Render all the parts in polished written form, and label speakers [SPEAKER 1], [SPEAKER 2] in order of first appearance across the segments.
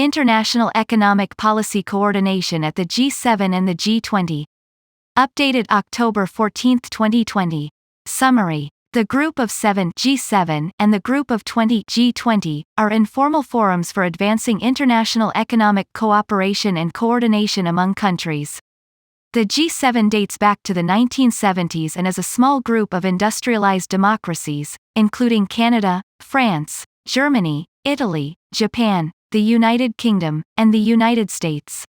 [SPEAKER 1] International Economic Policy Coordination at the G7 and the G20. Updated October 14, 2020. Summary. The Group of 7 G7 and the Group of 20 G20 are informal forums for advancing international economic cooperation and coordination among countries. The G7 dates back to the 1970s and is a small group of industrialized democracies, including Canada, France, Germany, Italy, Japan, the United Kingdom, and the United States.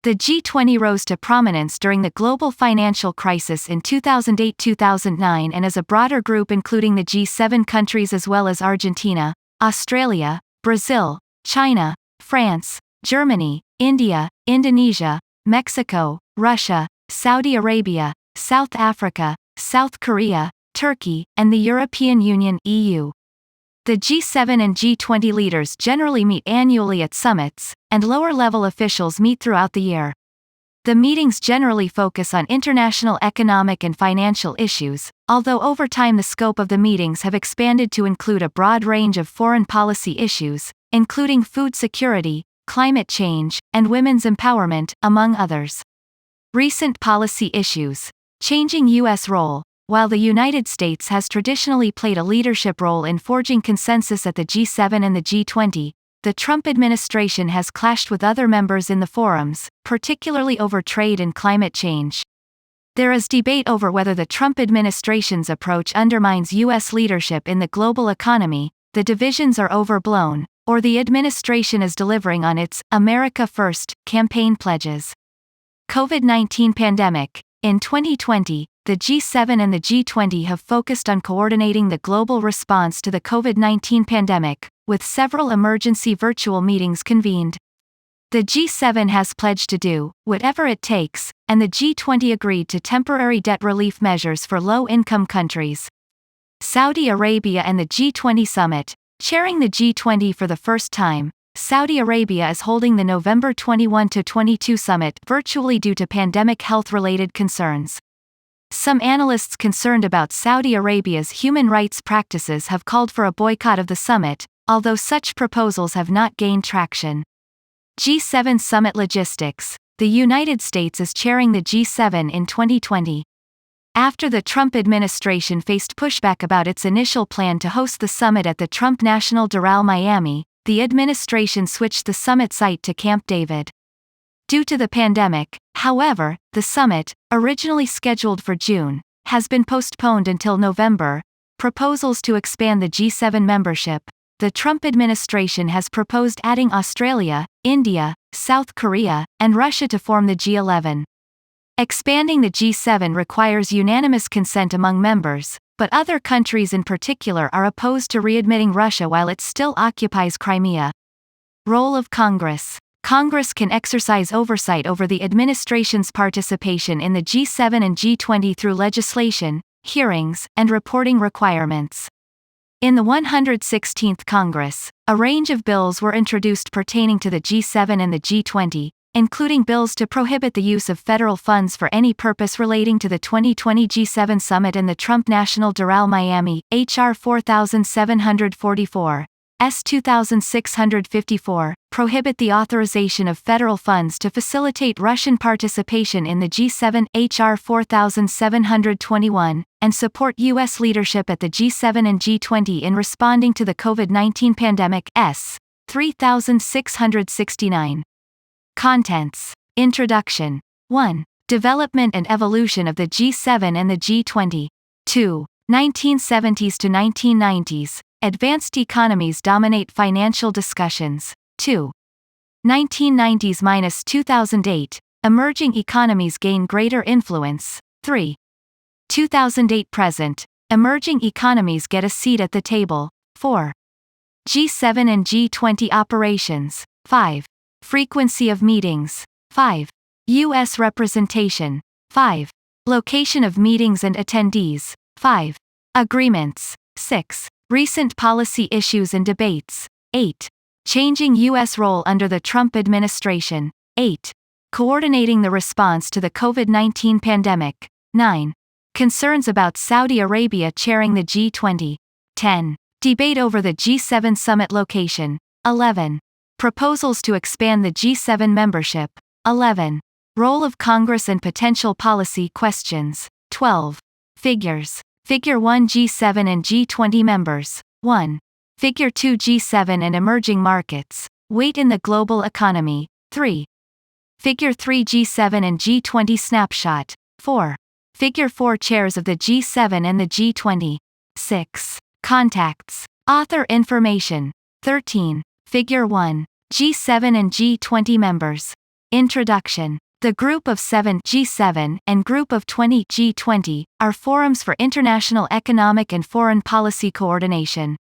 [SPEAKER 1] The G20 rose to prominence during the global financial crisis in 2008-2009 and is a broader group including the G7 countries as well as Argentina, Australia, Brazil, China, France, Germany, India, Indonesia, Mexico, Russia, Saudi Arabia, South Africa, South Korea, Turkey, and the European Union (EU). The G7 and G20 leaders generally meet annually at summits, and lower-level officials meet throughout the year. The meetings generally focus on international economic and financial issues, although over time the scope of the meetings have expanded to include a broad range of foreign policy issues, including food security, climate change, and women's empowerment, among others. Recent policy issues. Changing U.S. role. While the United States has traditionally played a leadership role in forging consensus at the G7 and the G20, the Trump administration has clashed with other members in the forums, particularly over trade and climate change. There is debate over whether the Trump administration's approach undermines U.S. leadership in the global economy, the divisions are overblown, or the administration is delivering on its America First campaign pledges. COVID-19 pandemic. In 2020, the G7 and the G20 have focused on coordinating the global response to the COVID-19 pandemic, with several emergency virtual meetings convened. The G7 has pledged to do whatever it takes, and the G20 agreed to temporary debt relief measures for low-income countries. Saudi Arabia and the G20 Summit. Chairing the G20 for the first time, Saudi Arabia is holding the November 21-22 summit virtually due to pandemic health-related concerns. Some analysts concerned about Saudi Arabia's human rights practices have called for a boycott of the summit, although such proposals have not gained traction. G7 Summit Logistics. The United States is chairing the G7 in 2020. After the Trump administration faced pushback about its initial plan to host the summit at the Trump National Doral Miami, the administration switched the summit site to Camp David. Due to the pandemic, however, the summit, originally scheduled for June, has been postponed until November. Proposals to expand the G7 membership. The Trump administration has proposed adding Australia, India, South Korea, and Russia to form the G11. Expanding the G7 requires unanimous consent among members, but other countries in particular are opposed to readmitting Russia while it still occupies Crimea. Role of Congress. Congress can exercise oversight over the administration's participation in the G7 and G20 through legislation, hearings, and reporting requirements. In the 116th Congress, a range of bills were introduced pertaining to the G7 and the G20, including bills to prohibit the use of federal funds for any purpose relating to the 2020 G7 Summit and the Trump National Doral Miami, H.R. 4744. S. 2654, prohibit the authorization of federal funds to facilitate Russian participation in the G7, H.R. 4721, and support U.S. leadership at the G7 and G20 in responding to the COVID-19 pandemic, S. 3669. Contents. Introduction. 1. Development and evolution of the G7 and the G20. 2. 1970s to 1990s. Advanced economies dominate financial discussions. 2. 1990s-2008, emerging economies gain greater influence. 3. 2008 present, emerging economies get a seat at the table. 4. G7 and G20 operations. 5. Frequency of meetings. 5. U.S. representation. 5. Location of meetings and attendees. 5. Agreements. 6. Recent policy issues and debates. 8. Changing U.S. role under the Trump administration. 8. Coordinating the response to the COVID-19 pandemic. 9. Concerns about Saudi Arabia chairing the G20. 10. Debate over the G7 summit location. 11. Proposals to expand the G7 membership. 11. Role of Congress and potential policy questions. 12. Figures. Figure 1 G7 and G20 members. 1. Figure 2 G7 and emerging markets. Weight in the global economy. 3. Figure 3 G7 and G20 snapshot. 4. Figure 4 chairs of the G7 and the G20. 6. Contacts. Author information. 13. Figure 1. G7 and G20 members. Introduction. The Group of 7 G7 and Group of 20 G20 are forums for international economic and foreign policy coordination.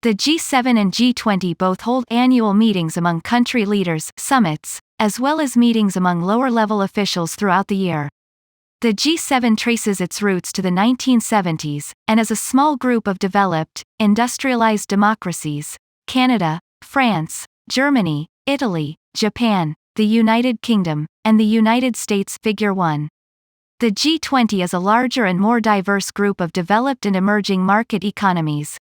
[SPEAKER 1] The G7 and G20 both hold annual meetings among country leaders, summits, as well as meetings among lower-level officials throughout the year. The G7 traces its roots to the 1970s, and is a small group of developed, industrialized democracies: Canada, France, Germany, Italy, Japan, the United Kingdom, and the United States. Figure 1. The G20 is a larger and more diverse group of developed and emerging market economies.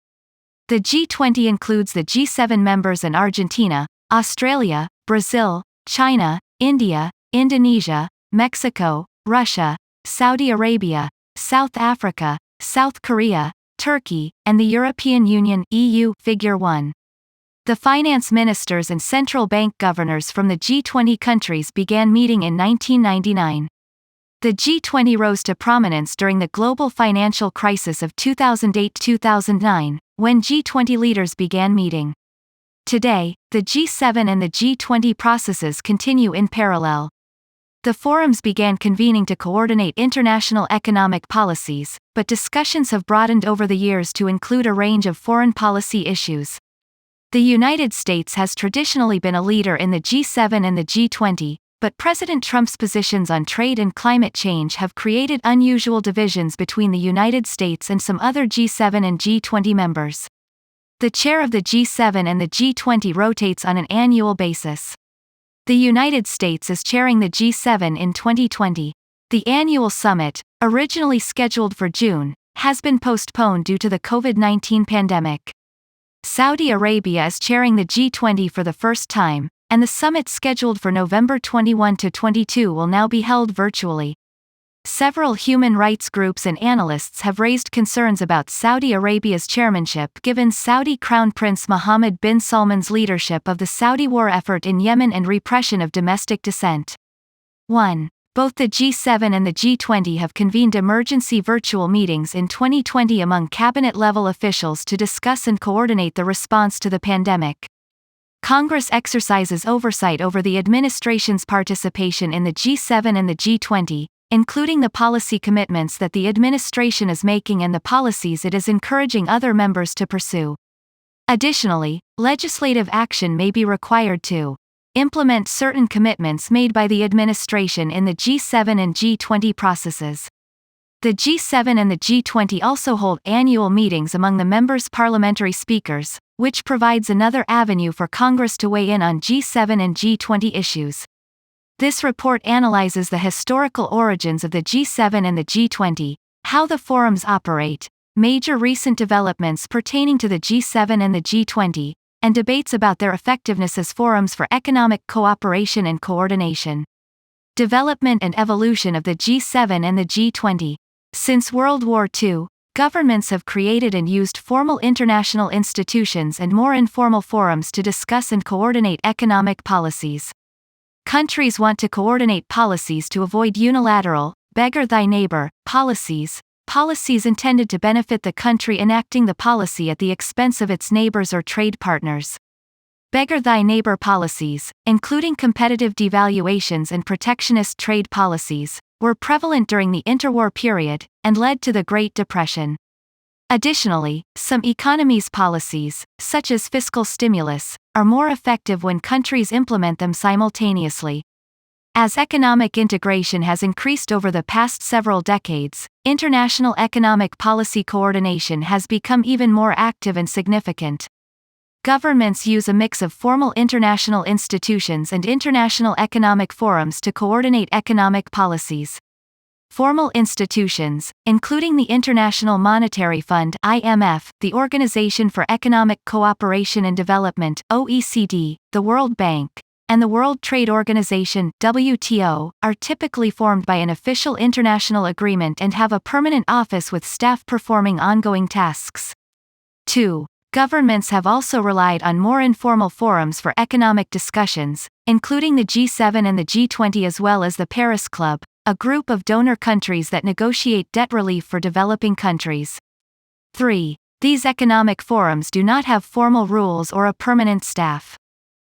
[SPEAKER 1] The G20 includes the G7 members in Argentina, Australia, Brazil, China, India, Indonesia, Mexico, Russia, Saudi Arabia, South Africa, South Korea, Turkey, and the European Union (EU). Figure 1. The finance ministers and central bank governors from the G20 countries began meeting in 1999. The G20 rose to prominence during the global financial crisis of 2008-2009, when G20 leaders began meeting. Today, the G7 and the G20 processes continue in parallel. The forums began convening to coordinate international economic policies, but discussions have broadened over the years to include a range of foreign policy issues. The United States has traditionally been a leader in the G7 and the G20, but President Trump's positions on trade and climate change have created unusual divisions between the United States and some other G7 and G20 members. The chair of the G7 and the G20 rotates on an annual basis. The United States is chairing the G7 in 2020. The annual summit, originally scheduled for June, has been postponed due to the COVID-19 pandemic. Saudi Arabia is chairing the G20 for the first time, and the summit scheduled for November 21 to 22 will now be held virtually. Several human rights groups and analysts have raised concerns about Saudi Arabia's chairmanship given Saudi Crown Prince Mohammed bin Salman's leadership of the Saudi war effort in Yemen and repression of domestic dissent. 1. Both the G7 and the G20 have convened emergency virtual meetings in 2020 among cabinet-level officials to discuss and coordinate the response to the pandemic. Congress exercises oversight over the administration's participation in the G7 and the G20, including the policy commitments that the administration is making and the policies it is encouraging other members to pursue. Additionally, legislative action may be required to implement certain commitments made by the administration in the G7 and G20 processes. The G7 and the G20 also hold annual meetings among the members' parliamentary speakers, which provides another avenue for Congress to weigh in on G7 and G20 issues. This report analyzes the historical origins of the G7 and the G20, how the forums operate, major recent developments pertaining to the G7 and the G20, and debates about their effectiveness as forums for economic cooperation and coordination. Development and evolution of the G7 and the G20. Since World War II, governments have created and used formal international institutions and more informal forums to discuss and coordinate economic policies. Countries want to coordinate policies to avoid unilateral, beggar thy neighbor, policies intended to benefit the country enacting the policy at the expense of its neighbors or trade partners. Beggar thy neighbor policies, including competitive devaluations and protectionist trade policies, were prevalent during the interwar period, and led to the Great Depression. Additionally, some economies policies, such as fiscal stimulus, are more effective when countries implement them simultaneously. As economic integration has increased over the past several decades, international economic policy coordination has become even more active and significant. Governments use a mix of formal international institutions and international economic forums to coordinate economic policies. Formal institutions, including the International Monetary Fund (IMF), the Organization for Economic Cooperation and Development (OECD), the World Bank, and the World Trade Organization (WTO), are typically formed by an official international agreement and have a permanent office with staff performing ongoing tasks. 2. Governments have also relied on more informal forums for economic discussions, including the G7 and the G20 as well as the Paris Club, a group of donor countries that negotiate debt relief for developing countries. 3. These economic forums do not have formal rules or a permanent staff.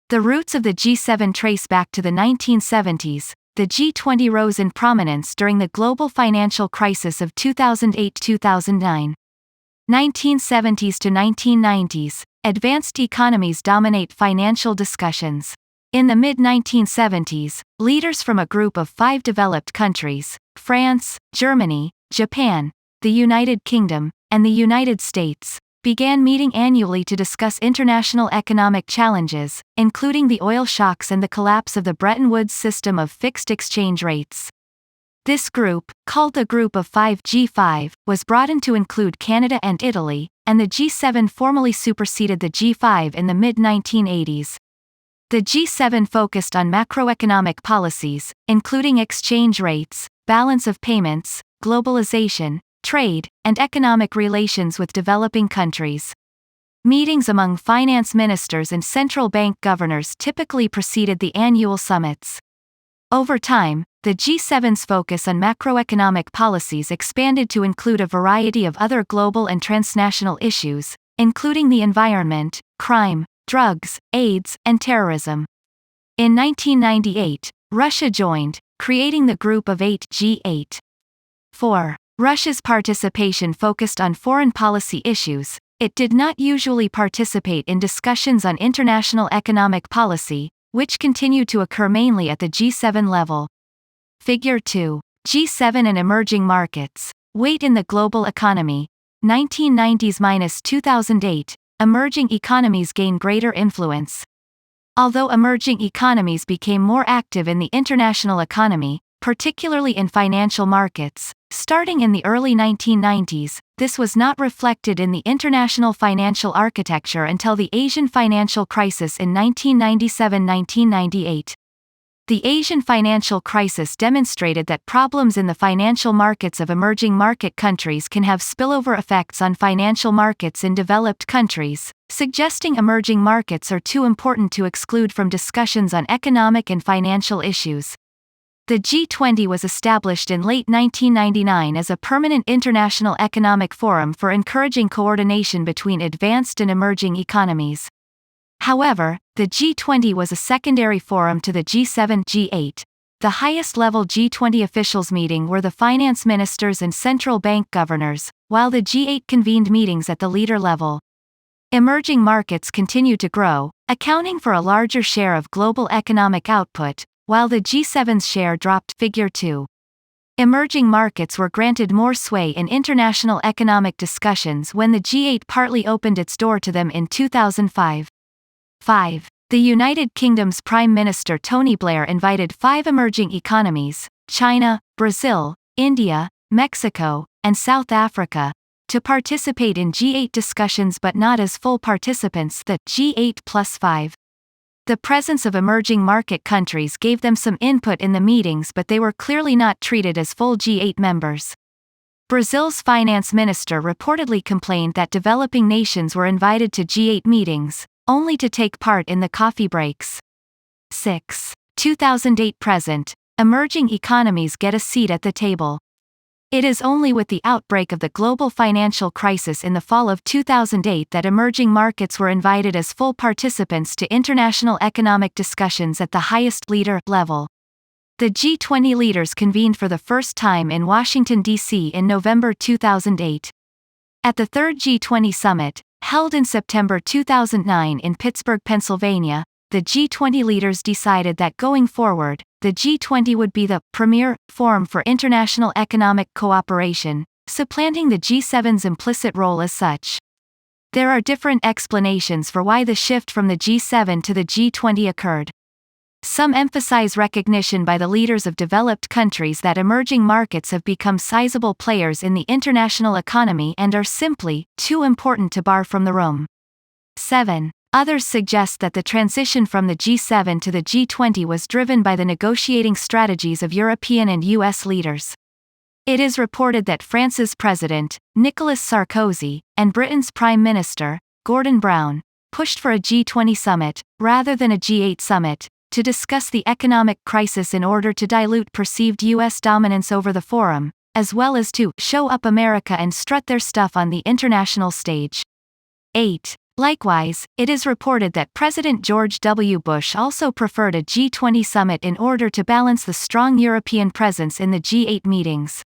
[SPEAKER 1] The roots of the G7 trace back to the 1970s. The G20 rose in prominence during the global financial crisis of 2008-2009. 1970s to 1990s, advanced economies dominate financial discussions. In the mid-1970s, leaders from a group of 5 developed countries, France, Germany, Japan, the United Kingdom, and the United States, began meeting annually to discuss international economic challenges, including the oil shocks and the collapse of the Bretton Woods system of fixed exchange rates. This group, called the Group of Five (G5), was broadened to include Canada and Italy, and the G7 formally superseded the G5 in the mid-1980s. The G7 focused on macroeconomic policies, including exchange rates, balance of payments, globalization, trade, and economic relations with developing countries. Meetings among finance ministers and central bank governors typically preceded the annual summits. Over time, the G7's focus on macroeconomic policies expanded to include a variety of other global and transnational issues, including the environment, crime, drugs, AIDS, and terrorism. In 1998, Russia joined, creating the Group of 8 (G8). 4. Russia's participation focused on foreign policy issues. It did not usually participate in discussions on international economic policy, which continued to occur mainly at the G7 level. Figure 2. G7 and emerging markets. Weight in the global economy. 1990s-2008, emerging economies gain greater influence. Although emerging economies became more active in the international economy, particularly in financial markets, starting in the early 1990s, this was not reflected in the international financial architecture until the Asian financial crisis in 1997-1998. The Asian financial crisis demonstrated that problems in the financial markets of emerging market countries can have spillover effects on financial markets in developed countries, suggesting emerging markets are too important to exclude from discussions on economic and financial issues. The G20 was established in late 1999 as a permanent international economic forum for encouraging coordination between advanced and emerging economies. However, the G20 was a secondary forum to the G7 (G8). The highest-level G20 officials meeting were the finance ministers and central bank governors, while the G8 convened meetings at the leader level. Emerging markets continued to grow, accounting for a larger share of global economic output, while the G7's share dropped. Figure 2. Emerging markets were granted more sway in international economic discussions when the G8 partly opened its door to them in 2005. 5. The United Kingdom's Prime Minister Tony Blair invited 5 emerging economies, China, Brazil, India, Mexico, and South Africa, to participate in G8 discussions but not as full participants, the G8+5. The presence of emerging market countries gave them some input in the meetings, but they were clearly not treated as full G8 members. Brazil's finance minister reportedly complained that developing nations were invited to G8 meetings, only to take part in the coffee breaks. 6. 2008 present, emerging economies get a seat at the table. It is only with the outbreak of the global financial crisis in the fall of 2008 that emerging markets were invited as full participants to international economic discussions at the highest leader level. The G20 leaders convened for the first time in Washington, D.C. in November 2008. At the third G20 Summit, held in September 2009 in Pittsburgh, Pennsylvania, the G20 leaders decided that going forward, the G20 would be the premier forum for international economic cooperation, supplanting the G7's implicit role as such. There are different explanations for why the shift from the G7 to the G20 occurred. Some emphasize recognition by the leaders of developed countries that emerging markets have become sizable players in the international economy and are simply too important to bar from the room. 7. Others suggest that the transition from the G7 to the G20 was driven by the negotiating strategies of European and US leaders. It is reported that France's President, Nicolas Sarkozy, and Britain's Prime Minister, Gordon Brown, pushed for a G20 summit, rather than a G8 summit, to discuss the economic crisis in order to dilute perceived US dominance over the forum, as well as to show up America and strut their stuff on the international stage. 8. Likewise, it is reported that President George W. Bush also preferred a G20 summit in order to balance the strong European presence in the G8 meetings.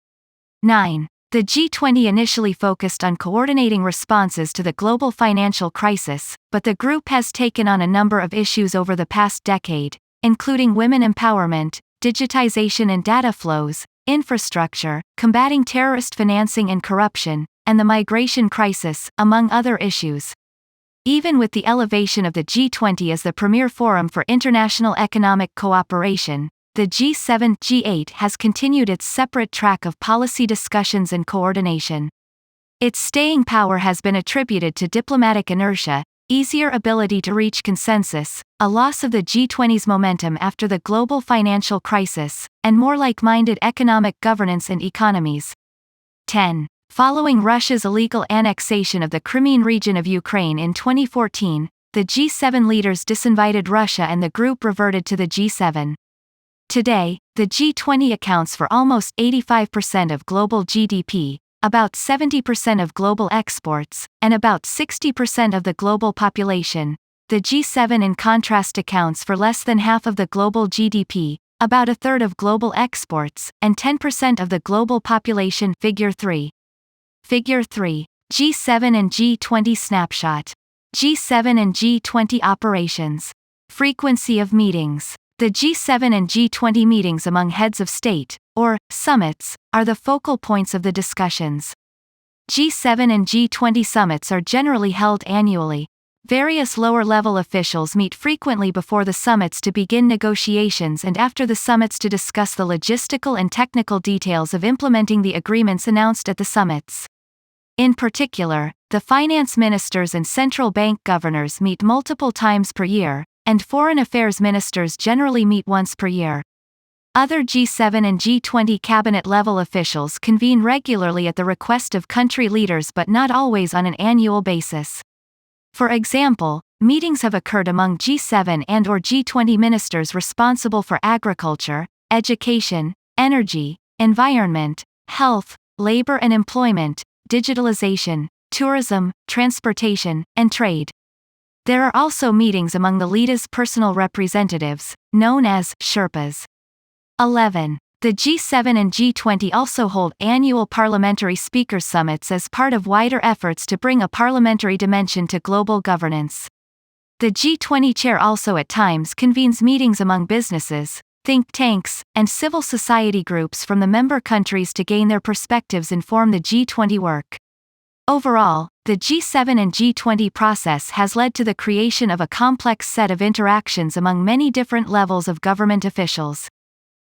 [SPEAKER 1] 9. The G20 initially focused on coordinating responses to the global financial crisis, but the group has taken on a number of issues over the past decade, including women empowerment, digitization and data flows, infrastructure, combating terrorist financing and corruption, and the migration crisis, among other issues. Even with the elevation of the G20 as the premier forum for international economic cooperation, the G7, G8 has continued its separate track of policy discussions and coordination. Its staying power has been attributed to diplomatic inertia, easier ability to reach consensus, a loss of the G20's momentum after the global financial crisis, and more like-minded economic governance and economies. 10. Following Russia's illegal annexation of the Crimean region of Ukraine in 2014, the G7 leaders disinvited Russia and the group reverted to the G7. Today, the G20 accounts for almost 85% of global GDP, about 70% of global exports, and about 60% of the global population. The G7 in contrast accounts for less than half of the global GDP, about a third of global exports, and 10% of the global population. Figure 3. Figure 3. G7 and G20 snapshot. G7 and G20 operations. Frequency of meetings. The G7 and G20 meetings among heads of state, or summits, are the focal points of the discussions. G7 and G20 summits are generally held annually. Various lower-level officials meet frequently before the summits to begin negotiations and after the summits to discuss the logistical and technical details of implementing the agreements announced at the summits. In particular, the finance ministers and central bank governors meet multiple times per year, and foreign affairs ministers generally meet once per year. Other G7 and G20 cabinet-level officials convene regularly at the request of country leaders but not always on an annual basis. For example, meetings have occurred among G7 and/or G20 ministers responsible for agriculture, education, energy, environment, health, labor and employment, digitalization, tourism, transportation, and trade. There are also meetings among the leaders' personal representatives, known as Sherpas. 11. The G7 and G20 also hold annual parliamentary speakers' summits as part of wider efforts to bring a parliamentary dimension to global governance. The G20 chair also at times convenes meetings among businesses, think tanks, and civil society groups from the member countries to gain their perspectives and form the G20 work. Overall, the G7 and G20 process has led to the creation of a complex set of interactions among many different levels of government officials.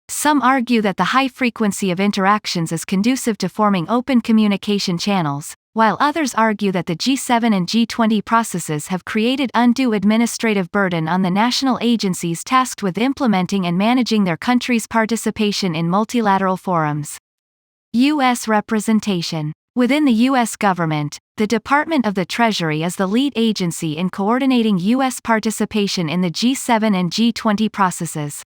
[SPEAKER 1] Some argue that the high frequency of interactions is conducive to forming open communication channels, while others argue that the G7 and G20 processes have created undue administrative burden on the national agencies tasked with implementing and managing their country's participation in multilateral forums. U.S. representation. Within the U.S. government, the Department of the Treasury is the lead agency in coordinating U.S. participation in the G7 and G20 processes.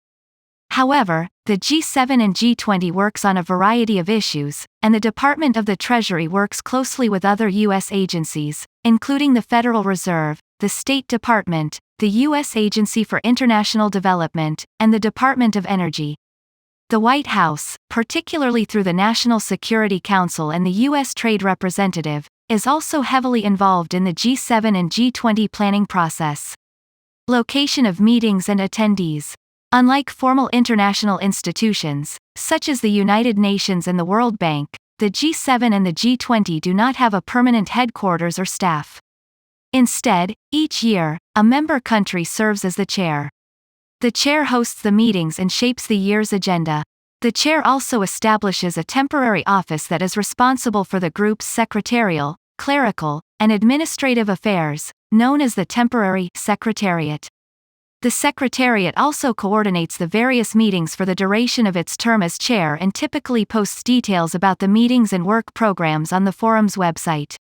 [SPEAKER 1] However, the G7 and G20 works on a variety of issues, and the Department of the Treasury works closely with other U.S. agencies, including the Federal Reserve, the State Department, the U.S. Agency for International Development, and the Department of Energy. The White House, particularly through the National Security Council and the U.S. Trade Representative, is also heavily involved in the G7 and G20 planning process. Location of meetings and attendees. Unlike formal international institutions, such as the United Nations and the World Bank, the G7 and the G20 do not have a permanent headquarters or staff. Instead, each year, a member country serves as the chair. The chair hosts the meetings and shapes the year's agenda. The chair also establishes a temporary office that is responsible for the group's secretarial, clerical, and administrative affairs, known as the temporary secretariat. The secretariat also coordinates the various meetings for the duration of its term as chair and typically posts details about the meetings and work programs on the forum's website.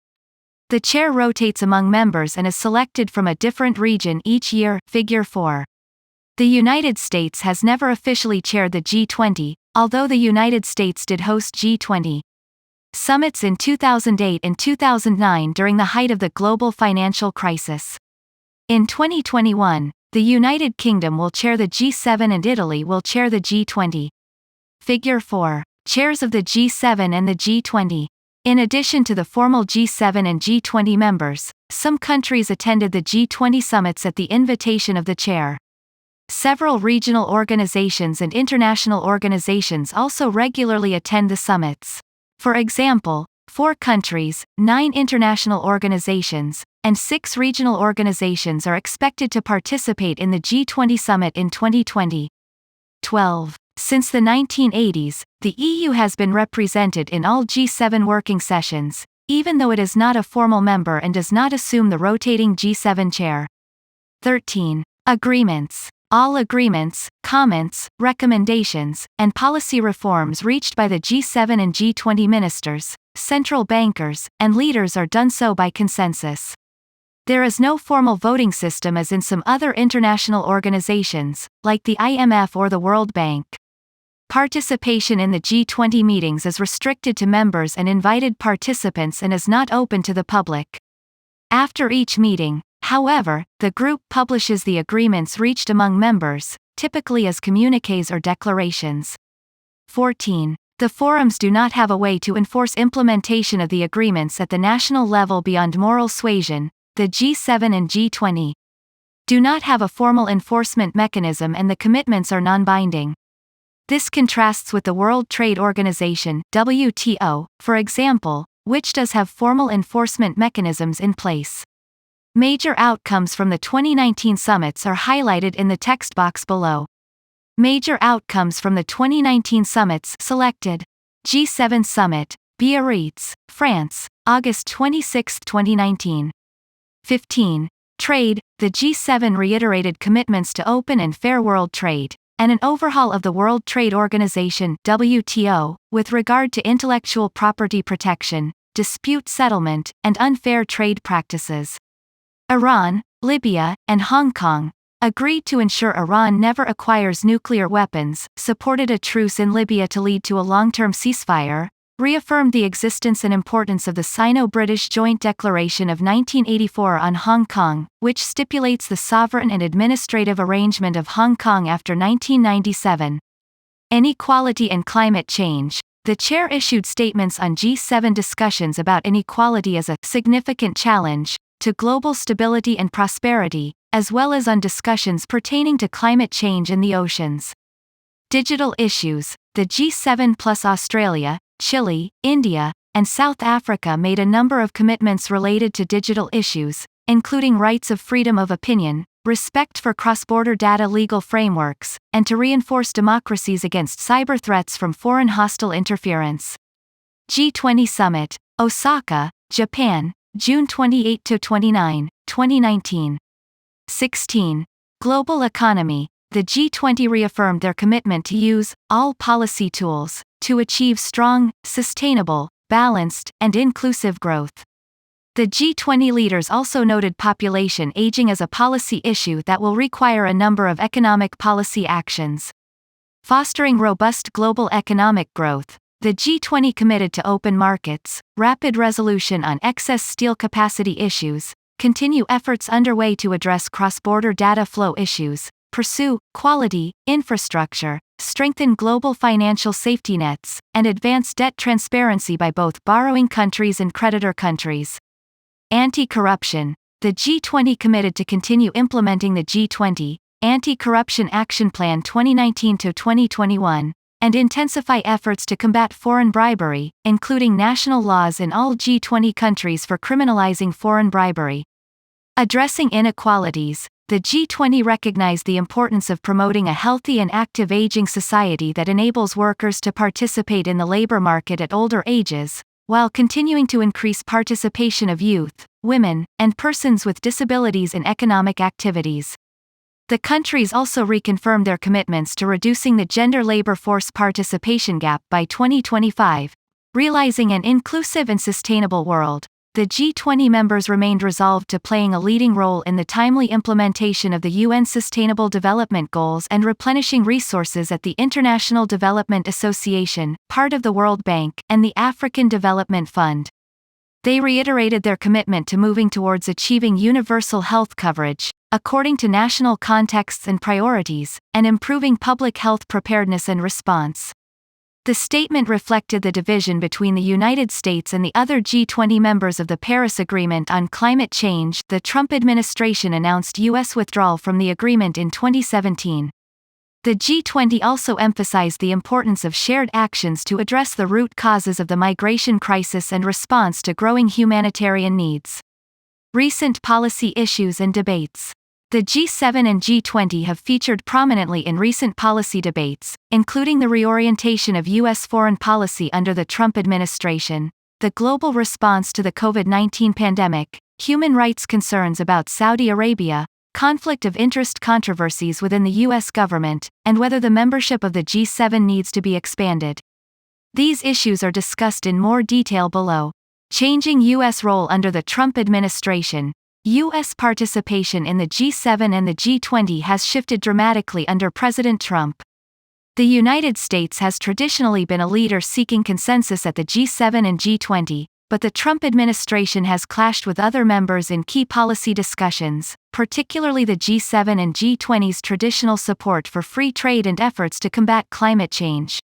[SPEAKER 1] The chair rotates among members and is selected from a different region each year. Figure 4. The United States has never officially chaired the G20, although the United States did host G20 Summits in 2008 and 2009 during the height of the global financial crisis. In 2021, the United Kingdom will chair the G7 and Italy will chair the G20. Figure 4. Chairs of the G7 and the G20. In addition to the formal G7 and G20 members, some countries attended the G20 summits at the invitation of the chair. Several regional organizations and international organizations also regularly attend the summits. For example, 4 countries, 9 international organizations, and 6 regional organizations are expected to participate in the G20 summit in 2020. 12. Since the 1980s, the EU has been represented in all G7 working sessions, even though it is not a formal member and does not assume the rotating G7 chair. 13. Agreements. All agreements, comments, recommendations, and policy reforms reached by the G7 and G20 ministers, central bankers, and leaders are done so by consensus. There is no formal voting system as in some other international organizations, like the IMF or the World Bank. Participation in the G20 meetings is restricted to members and invited participants and is not open to the public. After each meeting, however, the group publishes the agreements reached among members, typically as communiques or declarations. 14. The forums do not have a way to enforce implementation of the agreements at the national level beyond moral suasion. The G7 and G20 do not have a formal enforcement mechanism and the commitments are non-binding. This contrasts with the World Trade Organization, WTO, for example, which does have formal enforcement mechanisms in place. Major outcomes from the 2019 summits are highlighted in the text box below. Major outcomes from the 2019 summits selected. G7 Summit, Biarritz, France, August 26, 2019. 15. Trade. The G7 reiterated commitments to open and fair world trade, and an overhaul of the World Trade Organization, WTO, with regard to intellectual property protection, dispute settlement, and unfair trade practices. Iran, Libya, and Hong Kong agreed to ensure Iran never acquires nuclear weapons, supported a truce in Libya to lead to a long-term ceasefire, reaffirmed the existence and importance of the Sino-British Joint Declaration of 1984 on Hong Kong, which stipulates the sovereign and administrative arrangement of Hong Kong after 1997. Inequality and climate change. The chair issued statements on G7 discussions about inequality as a significant challenge to global stability and prosperity, as well as on discussions pertaining to climate change in the oceans. Digital issues. The G7 plus Australia, Chile, India, and South Africa made a number of commitments related to digital issues, including rights of freedom of opinion, respect for cross-border data legal frameworks, and to reinforce democracies against cyber threats from foreign hostile interference. G20 Summit, Osaka, Japan, June 28–29, 2019. 16. Global economy. The G20 reaffirmed their commitment to use all policy tools to achieve strong, sustainable, balanced, and inclusive growth. The G20 leaders also noted population aging as a policy issue that will require a number of economic policy actions. Fostering robust global economic growth. The G20 committed to open markets, rapid resolution on excess steel capacity issues, continue efforts underway to address cross-border data flow issues, pursue quality infrastructure, strengthen global financial safety nets, and advance debt transparency by both borrowing countries and creditor countries. Anti-corruption. The G20 committed to continue implementing the G20 Anti-Corruption Action Plan 2019–2021, and intensify efforts to combat foreign bribery, including national laws in all G20 countries for criminalizing foreign bribery. Addressing inequalities. the G20 recognized the importance of promoting a healthy and active aging society that enables workers to participate in the labor market at older ages, while continuing to increase participation of youth, women, and persons with disabilities in economic activities. The countries also reconfirmed their commitments to reducing the gender labor force participation gap by 2025, realizing an inclusive and sustainable world. The G20 members remained resolved to playing a leading role in the timely implementation of the UN Sustainable Development Goals and replenishing resources at the International Development Association, part of the World Bank, and the African Development Fund. They reiterated their commitment to moving towards achieving universal health coverage, according to national contexts and priorities, and improving public health preparedness and response. The statement reflected the division between the United States and the other G20 members of the Paris Agreement on climate change. The Trump administration announced U.S. withdrawal from the agreement in 2017. The G20 also emphasized the importance of shared actions to address the root causes of the migration crisis and response to growing humanitarian needs. Recent policy issues and debates. The G7 and G20 have featured prominently in recent policy debates, including the reorientation of U.S. foreign policy under the Trump administration, the global response to the COVID-19 pandemic, human rights concerns about Saudi Arabia, conflict of interest controversies within the U.S. government, and whether the membership of the G7 needs to be expanded. These issues are discussed in more detail below. Changing U.S. role under the Trump administration. U.S. participation in the G7 and the G20 has shifted dramatically under President Trump. The United States has traditionally been a leader seeking consensus at the G7 and G20, but the Trump administration has clashed with other members in key policy discussions, particularly the G7 and G20's traditional support for free trade and efforts to combat climate change.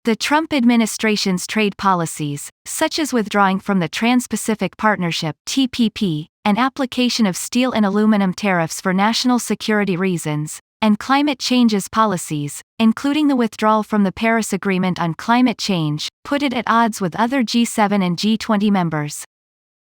[SPEAKER 1] The Trump administration's trade policies, such as withdrawing from the Trans-Pacific Partnership (TPP), and application of steel and aluminum tariffs for national security reasons, and climate change's policies, including the withdrawal from the Paris Agreement on climate change, put it at odds with other G7 and G20 members.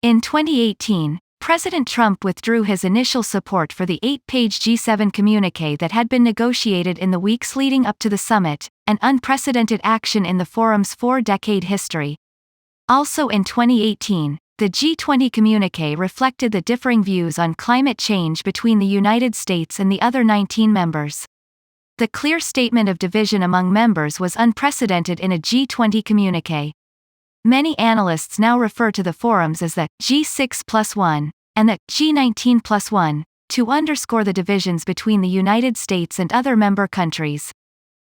[SPEAKER 1] In 2018, President Trump withdrew his initial support for the 8-page G7 communiqué that had been negotiated in the weeks leading up to the summit, an unprecedented action in the forum's 4-decade history. Also in 2018, the G20 communiqué reflected the differing views on climate change between the United States and the other 19 members. The clear statement of division among members was unprecedented in a G20 communiqué. Many analysts now refer to the forums as the G6+1 and the G19+1 to underscore the divisions between the United States and other member countries.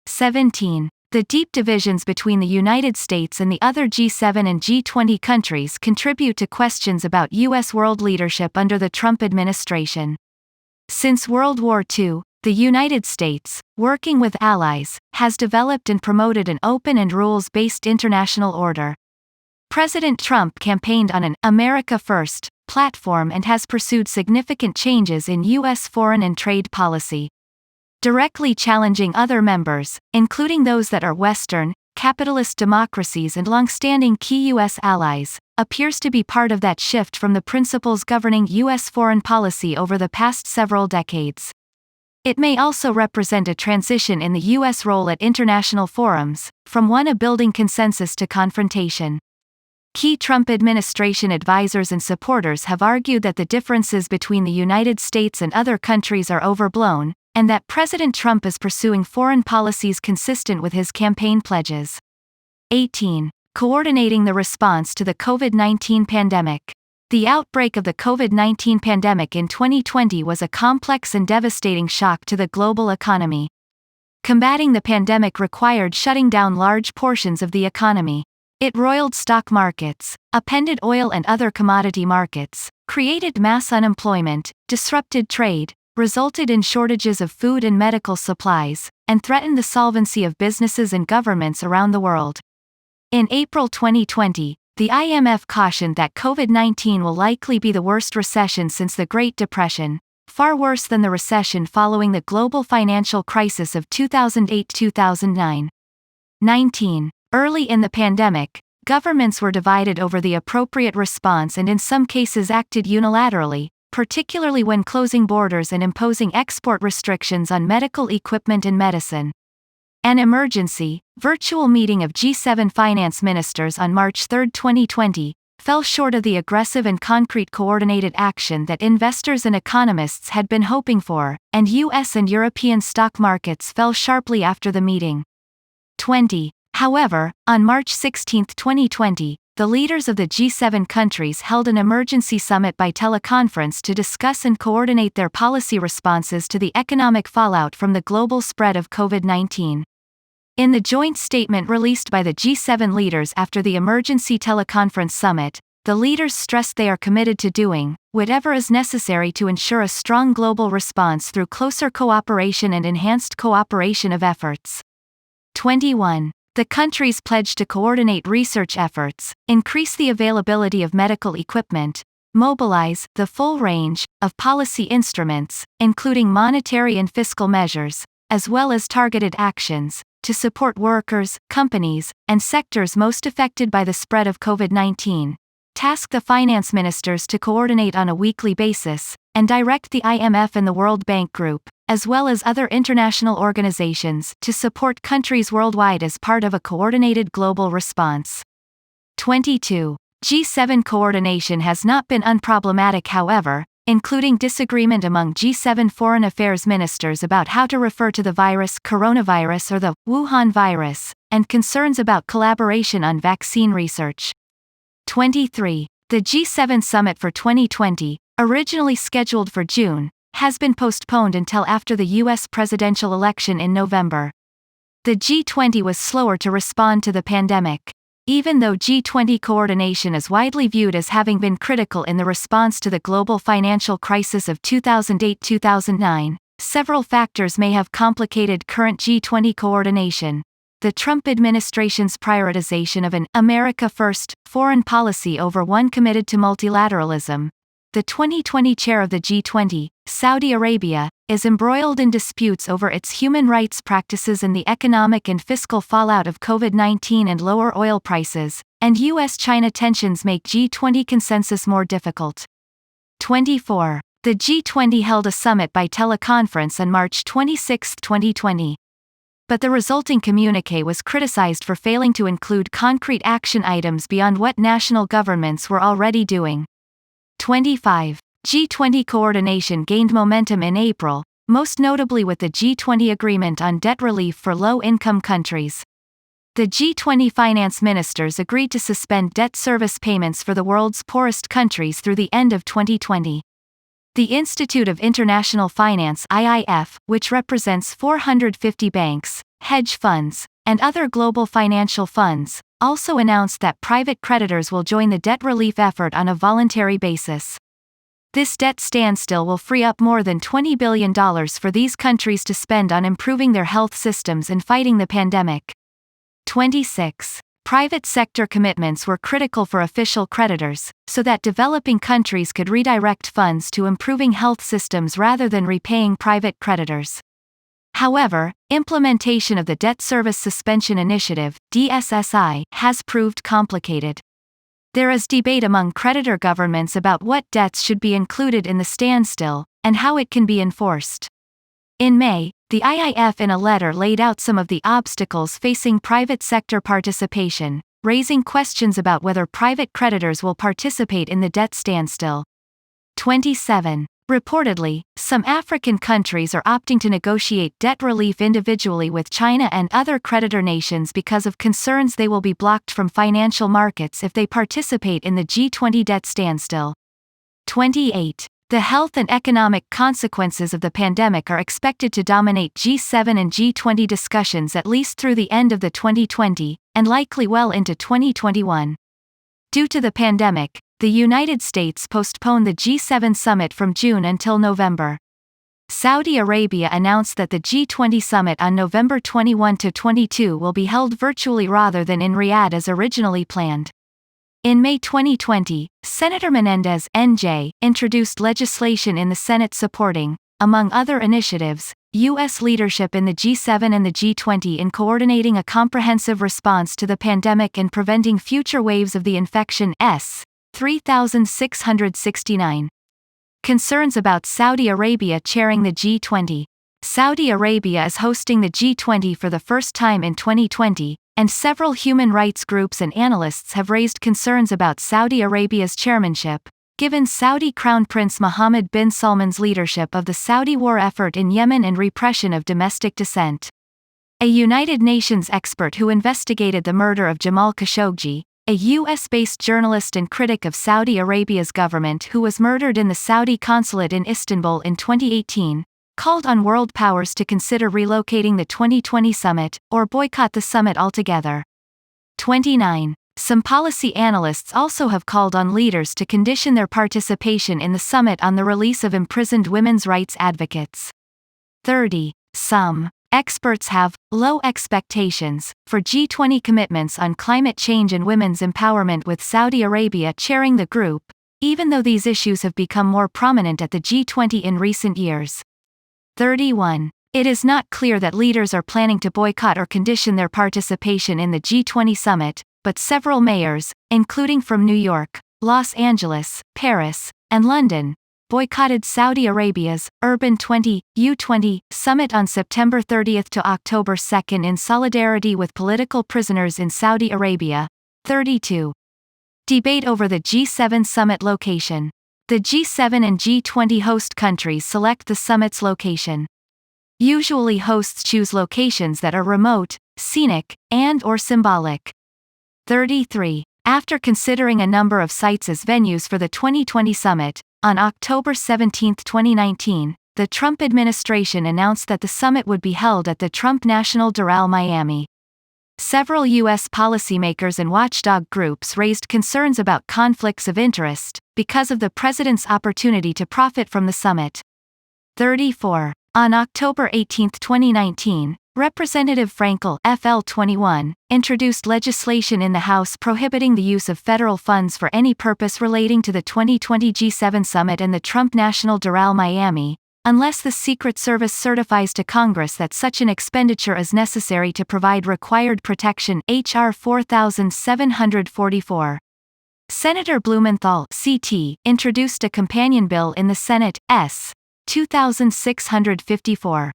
[SPEAKER 1] 17. The deep divisions between the United States and the other G7 and G20 countries contribute to questions about U.S. world leadership under the Trump administration. Since World War II, the United States, working with allies, has developed and promoted an open and rules-based international order. President Trump campaigned on an America First platform and has pursued significant changes in U.S. foreign and trade policy. Directly challenging other members, including those that are Western, capitalist democracies and long-standing key U.S. allies, appears to be part of that shift from the principles governing U.S. foreign policy over the past several decades. It may also represent a transition in the U.S. role at international forums, from one of building consensus to confrontation. Key Trump administration advisors and supporters have argued that the differences between the United States and other countries are overblown, and that President Trump is pursuing foreign policies consistent with his campaign pledges. 18. Coordinating the response to the COVID-19 pandemic. The outbreak of the COVID-19 pandemic in 2020 was a complex and devastating shock to the global economy. Combating the pandemic required shutting down large portions of the economy. It roiled stock markets, upended oil and other commodity markets, created mass unemployment, disrupted trade, resulted in shortages of food and medical supplies, and threatened the solvency of businesses and governments around the world. In April 2020, the IMF cautioned that COVID-19 will likely be the worst recession since the Great Depression, far worse than the recession following the global financial crisis of 2008-2009. 19. Early in the pandemic, governments were divided over the appropriate response and in some cases acted unilaterally, particularly when closing borders and imposing export restrictions on medical equipment and medicine. An emergency, virtual meeting of G7 finance ministers on March 3, 2020, fell short of the aggressive and concrete coordinated action that investors and economists had been hoping for, and US and European stock markets fell sharply after the meeting. However, on March 16, 2020, the leaders of the G7 countries held an emergency summit by teleconference to discuss and coordinate their policy responses to the economic fallout from the global spread of COVID-19. In the joint statement released by the G7 leaders after the emergency teleconference summit, the leaders stressed they are committed to doing whatever is necessary to ensure a strong global response through closer cooperation and enhanced cooperation of efforts. 21. The countries pledged to coordinate research efforts, increase the availability of medical equipment, mobilize the full range of policy instruments, including monetary and fiscal measures, as well as targeted actions, to support workers, companies, and sectors most affected by the spread of COVID-19, task the finance ministers to coordinate on a weekly basis, and direct the IMF and the World Bank Group, as well as other international organizations, to support countries worldwide as part of a coordinated global response. 22. G7 coordination has not been unproblematic, however, including disagreement among G7 foreign affairs ministers about how to refer to the virus coronavirus or the Wuhan virus, and concerns about collaboration on vaccine research. 23. The G7 summit for 2020, originally scheduled for June, has been postponed until after the U.S. presidential election in November. The G20 was slower to respond to the pandemic. Even though G20 coordination is widely viewed as having been critical in the response to the global financial crisis of 2008-2009, several factors may have complicated current G20 coordination. The Trump administration's prioritization of an America First foreign policy over one committed to multilateralism. The 2020 chair of the G20, Saudi Arabia, is embroiled in disputes over its human rights practices and the economic and fiscal fallout of COVID-19 and lower oil prices, and US-China tensions make G20 consensus more difficult. 24. The G20 held a summit by teleconference on March 26, 2020. But the resulting communiqué was criticized for failing to include concrete action items beyond what national governments were already doing. 25. G20 coordination gained momentum in April, most notably with the G20 agreement on debt relief for low-income countries. The G20 finance ministers agreed to suspend debt service payments for the world's poorest countries through the end of 2020. The Institute of International Finance (IIF), which represents 450 banks, hedge funds, and other global financial funds, also announced that private creditors will join the debt relief effort on a voluntary basis. This debt standstill will free up more than $20 billion for these countries to spend on improving their health systems and fighting the pandemic. 26. Private sector commitments were critical for official creditors, so that developing countries could redirect funds to improving health systems rather than repaying private creditors. However, implementation of the Debt Service Suspension Initiative, DSSI, has proved complicated. There is debate among creditor governments about what debts should be included in the standstill, and how it can be enforced. In May, the IIF in a letter laid out some of the obstacles facing private sector participation, raising questions about whether private creditors will participate in the debt standstill. 27. Reportedly, some African countries are opting to negotiate debt relief individually with China and other creditor nations because of concerns they will be blocked from financial markets if they participate in the G20 debt standstill. 28. The health and economic consequences of the pandemic are expected to dominate G7 and G20 discussions at least through the end of the 2020, and likely well into 2021. Due to the pandemic, the United States postponed the G7 summit from June until November. Saudi Arabia announced that the G20 summit on November 21–22 will be held virtually rather than in Riyadh as originally planned. In May 2020, Senator Menendez (NJ) introduced legislation in the Senate supporting, among other initiatives, U.S. leadership in the G7 and the G20 in coordinating a comprehensive response to the pandemic and preventing future waves of the infection. S. 3669. Concerns about Saudi Arabia chairing the G20. Saudi Arabia is hosting the G20 for the first time in 2020, and several human rights groups and analysts have raised concerns about Saudi Arabia's chairmanship, given Saudi Crown Prince Mohammed bin Salman's leadership of the Saudi war effort in Yemen and repression of domestic dissent. A United Nations expert who investigated the murder of Jamal Khashoggi, a US-based journalist and critic of Saudi Arabia's government who was murdered in the Saudi consulate in Istanbul in 2018, called on world powers to consider relocating the 2020 summit, or boycott the summit altogether. 29. Some policy analysts also have called on leaders to condition their participation in the summit on the release of imprisoned women's rights advocates. 30. Some experts have low expectations for G20 commitments on climate change and women's empowerment, with Saudi Arabia chairing the group, even though these issues have become more prominent at the G20 in recent years. 31. It is not clear that leaders are planning to boycott or condition their participation in the G20 summit, but several mayors, including from New York, Los Angeles, Paris, and London, boycotted Saudi Arabia's Urban 20 U20 summit on September 30 to October 2 in solidarity with political prisoners in Saudi Arabia. 32. Debate over the G7 summit location. The G7 and G20 host countries select the summit's location. Usually hosts choose locations that are remote, scenic, and/or symbolic. 33. After considering a number of sites as venues for the 2020 summit, on October 17, 2019, the Trump administration announced that the summit would be held at the Trump National Doral, Miami. Several U.S. policymakers and watchdog groups raised concerns about conflicts of interest because of the president's opportunity to profit from the summit. 34. On October 18, 2019, Representative Frankel FL21 introduced legislation in the House prohibiting the use of federal funds for any purpose relating to the 2020 G7 summit and the Trump National Doral, Miami, unless the Secret Service certifies to Congress that such an expenditure is necessary to provide required protection. H.R. 4744. Senator Blumenthal CT introduced a companion bill in the Senate, S. 2654.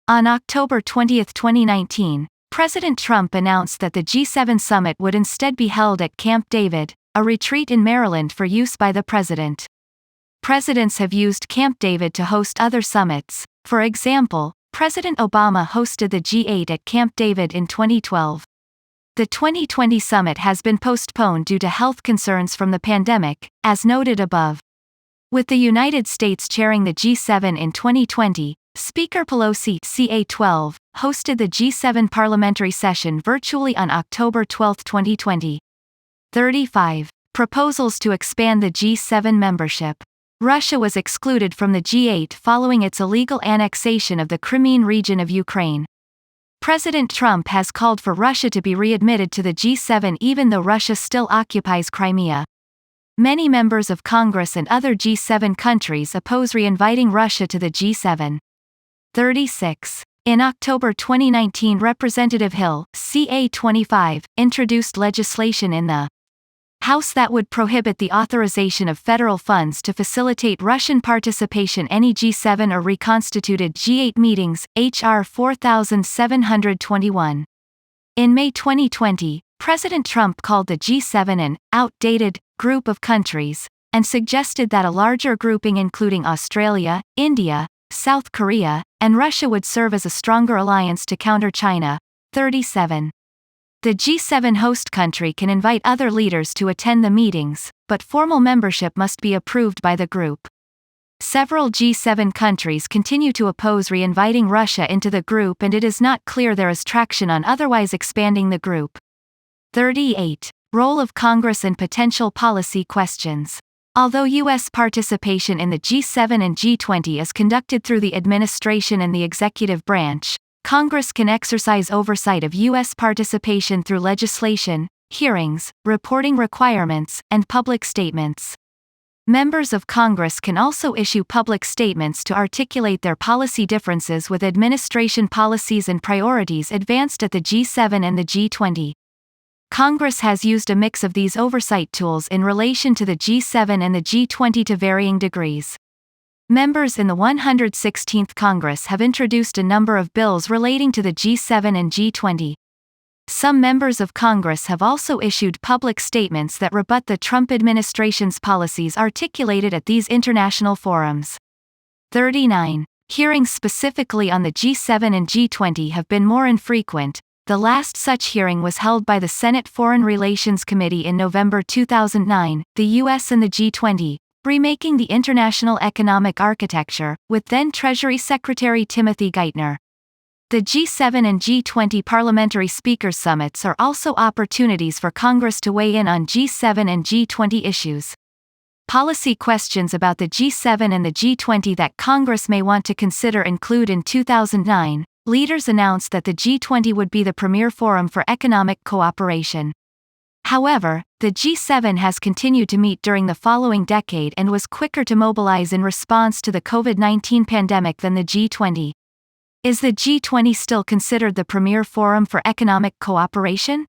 [SPEAKER 1] On October 20, 2019, President Trump announced that the G7 summit would instead be held at Camp David, a retreat in Maryland for use by the president. Presidents have used Camp David to host other summits. For example, President Obama hosted the G8 at Camp David in 2012. The 2020 summit has been postponed due to health concerns from the pandemic, as noted above. With the United States chairing the G7 in 2020, Speaker Pelosi CA12 hosted the G7 parliamentary session virtually on October 12, 2020. 35. Proposals to expand the G7 membership. Russia was excluded from the G8 following its illegal annexation of the Crimean region of Ukraine. President Trump has called for Russia to be readmitted to the G7 even though Russia still occupies Crimea. Many members of Congress and other G7 countries oppose reinviting Russia to the G7. 36. In October 2019, Representative Hill, CA25, introduced legislation in the House that would prohibit the authorization of federal funds to facilitate Russian participation in any G7 or reconstituted G8 meetings, H.R. 4721. In May 2020, President Trump called the G7 an outdated group of countries, and suggested that a larger grouping including Australia, India, South Korea, and Russia would serve as a stronger alliance to counter China. 37. The G7 host country can invite other leaders to attend the meetings, but formal membership must be approved by the group. Several G7 countries continue to oppose reinviting Russia into the group, and it is not clear there is traction on otherwise expanding the group. 38. Role of Congress and potential policy questions. Although U.S. participation in the G7 and G20 is conducted through the administration and the executive branch, Congress can exercise oversight of U.S. participation through legislation, hearings, reporting requirements, and public statements. Members of Congress can also issue public statements to articulate their policy differences with administration policies and priorities advanced at the G7 and the G20. Congress has used a mix of these oversight tools in relation to the G7 and the G20 to varying degrees. members in the 116th Congress have introduced a number of bills relating to the G7 and G20. Some members of Congress have also issued public statements that rebut the Trump administration's policies articulated at these international forums. 39. Hearings specifically on the G7 and G20 have been more infrequent. The last such hearing was held by the Senate Foreign Relations Committee in November 2009, the U.S. and the G20, remaking the international economic architecture, with then Treasury Secretary Timothy Geithner. The G7 and G20 Parliamentary Speakers Summits are also opportunities for Congress to weigh in on G7 and G20 issues. Policy questions about the G7 and the G20 that Congress may want to consider include: in 2009, leaders announced that the G20 would be the premier forum for economic cooperation. However, the G7 has continued to meet during the following decade and was quicker to mobilize in response to the COVID-19 pandemic than the G20. Is the G20 still considered the premier forum for economic cooperation?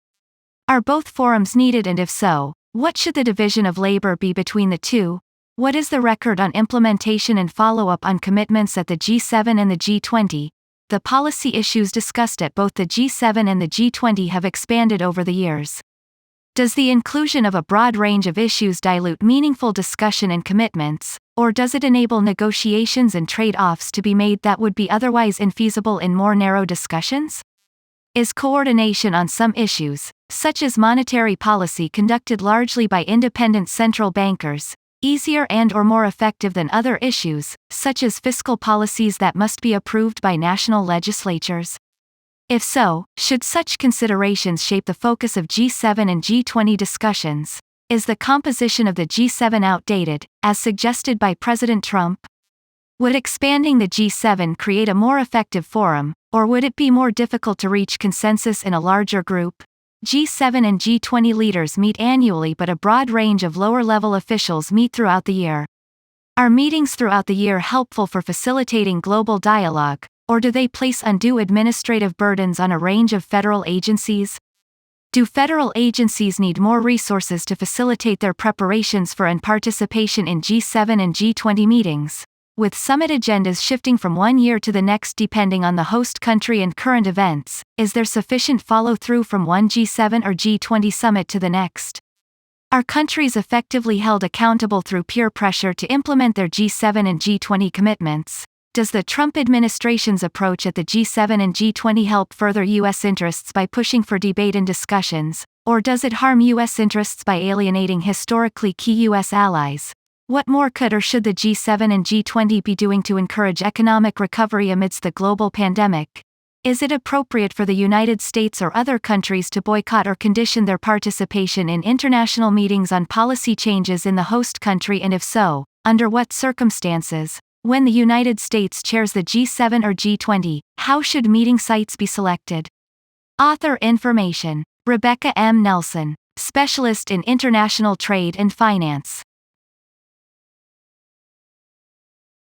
[SPEAKER 1] Are both forums needed, and if so, what should the division of labor be between the two? What is the record on implementation and follow-up on commitments at the G7 and the G20? The policy issues discussed at both the G7 and the G20 have expanded over the years. Does the inclusion of a broad range of issues dilute meaningful discussion and commitments, or does it enable negotiations and trade-offs to be made that would be otherwise infeasible in more narrow discussions? Is coordination on some issues, such as monetary policy conducted largely by independent central bankers, easier and/or more effective than other issues, such as fiscal policies that must be approved by national legislatures? If so, should such considerations shape the focus of G7 and G20 discussions? Is the composition of the G7 outdated, as suggested by President Trump? Would expanding the G7 create a more effective forum, or would it be more difficult to reach consensus in a larger group? G7 and G20 leaders meet annually, but a broad range of lower-level officials meet throughout the year. Are meetings throughout the year helpful for facilitating global dialogue, or do they place undue administrative burdens on a range of federal agencies? Do federal agencies need more resources to facilitate their preparations for and participation in G7 and G20 meetings? With summit agendas shifting from one year to the next depending on the host country and current events, is there sufficient follow-through from one G7 or G20 summit to the next? Are countries effectively held accountable through peer pressure to implement their G7 and G20 commitments? Does the Trump administration's approach at the G7 and G20 help further U.S. interests by pushing for debate and discussions, or does it harm U.S. interests by alienating historically key U.S. allies? What more could or should the G7 and G20 be doing to encourage economic recovery amidst the global pandemic? Is it appropriate for the United States or other countries to boycott or condition their participation in international meetings on policy changes in the host country, and if so, under what circumstances? When the United States chairs the G7 or G20, how should meeting sites be selected? Author information: Rebecca M. Nelson, Specialist in International Trade and Finance.